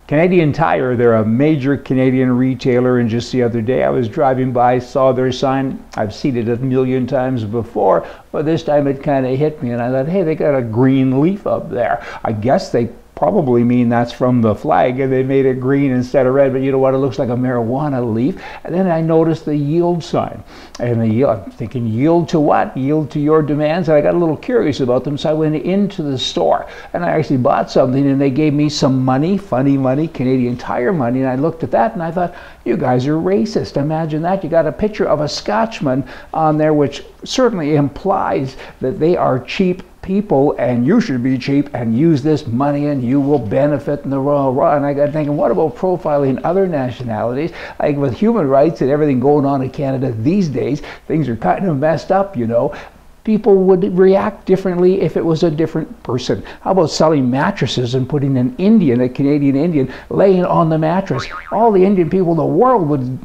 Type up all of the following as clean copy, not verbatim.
Canadian Tire, they're a major Canadian retailer, and just the other day I was driving by, saw their sign. I've seen it a million times before, but this time it kind of hit me, and I thought, hey, they got a green leaf up there. I guess they probably mean that's from the flag, and they made it green instead of red, but you know what, it looks like a marijuana leaf. And then I noticed the yield sign, and I'm thinking, yield to what? Yield to your demands. And I got a little curious about them, so I went into the store and I actually bought something, and they gave me some money, funny money, Canadian Tire money, and I looked at that and I thought, you guys are racist. Imagine that. You got a picture of a Scotchman on there, which certainly implies that they are cheap people, and you should be cheap and use this money and you will benefit in the long run. And I got thinking, what about profiling other nationalities? Like with human rights and everything going on in Canada these days, things are kind of messed up, you know. People would react differently if it was a different person. How about selling mattresses and putting an Indian, a Canadian Indian, laying on the mattress? All the Indian people in the world would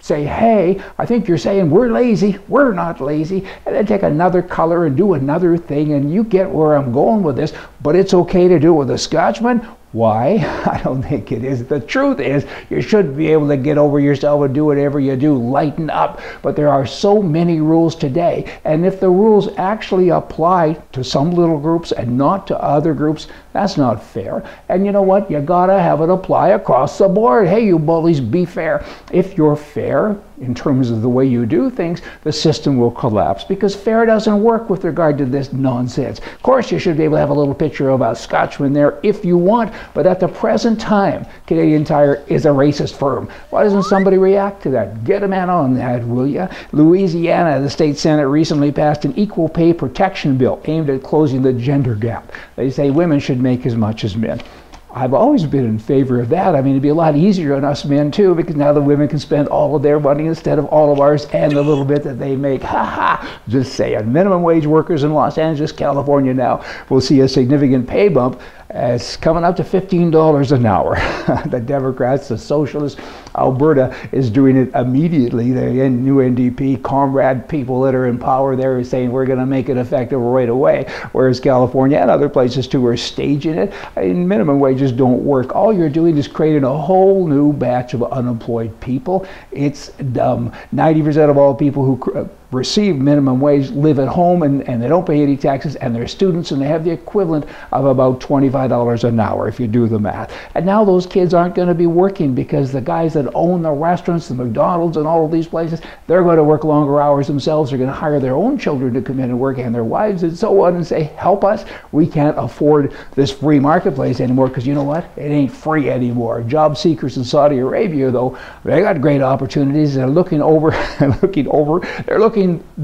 say, hey, I think you're saying we're lazy. We're not lazy. And then take another color and do another thing, and you get where I'm going with this. But it's okay to do it with a Scotchman? Why? I don't think it is. The truth is, you should be able to get over yourself and do whatever you do. Lighten up. But there are so many rules today, and if the rules actually apply to some little groups and not to other groups, that's not fair. And you know what? You gotta have it apply across the board. Hey, you bullies, be fair. If you're fair in terms of the way you do things, the system will collapse, because fair doesn't work with regard to this nonsense. Of course, you should be able to have a little picture of a Scotchman there if you want, but at the present time, Canadian Tire is a racist firm. Why doesn't somebody react to that? Get a man on that, will ya? Louisiana, the state senate recently passed an equal pay protection bill aimed at closing the gender gap. They say women should make as much as men. I've always been in favor of that. I mean, it'd be a lot easier on us men too, because now the women can spend all of their money instead of all of ours and the little bit that they make. Ha ha! Just saying. Minimum wage workers in Los Angeles, California now will see a significant pay bump. It's coming up to $15 an hour. The Democrats, the Socialists, Alberta is doing it immediately. The new NDP, comrade people that are in power there are saying we're going to make it effective right away. Whereas California and other places too are staging it. I mean, minimum wages don't work. All you're doing is creating a whole new batch of unemployed people. It's dumb. 90% of all people who receive minimum wage live at home, and they don't pay any taxes, and they're students, and they have the equivalent of about $25 an hour if you do the math. And now those kids aren't going to be working, because the guys that own the restaurants, the McDonald's and all of these places, they're going to work longer hours themselves. They're going to hire their own children to come in and work, and their wives and so on, and say, help us. We can't afford this free marketplace anymore, because you know what? It ain't free anymore. Job seekers in Saudi Arabia, though, they got great opportunities. They're looking over, they're looking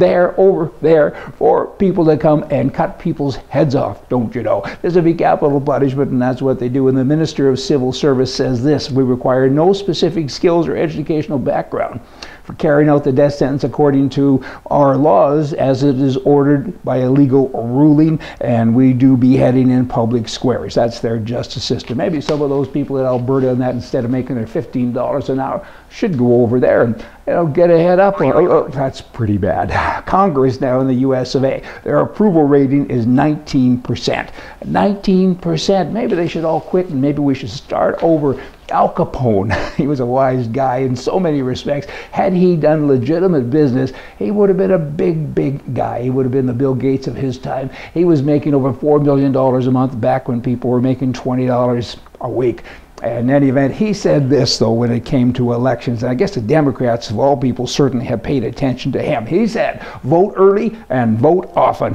over there for people to come and cut people's heads off, don't you know? There's a big capital punishment, and that's what they do. And the Minister of Civil Service says this: we require no specific skills or educational background for carrying out the death sentence according to our laws, as it is ordered by a legal ruling, and we do beheading in public squares. That's their justice system. Maybe some of those people in Alberta, and that instead of making their $15 an hour, should go over there and, you know, get a head up. Oh, that's pretty bad. Congress now in the US of A, their approval rating is 19%. 19%. Maybe they should all quit, and maybe we should start over. Al Capone, he was a wise guy in so many respects. Had he done legitimate business, he would have been a big guy. He would have been the Bill Gates of his time. He was making over $4 million a month back when people were making $20 a week. In any event, he said this, though, when it came to elections, and I guess the Democrats, of all people, certainly have paid attention to him. He said, vote early and vote often.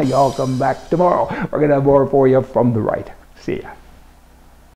Y'all come back tomorrow. We're going to have more for you from the right. See ya.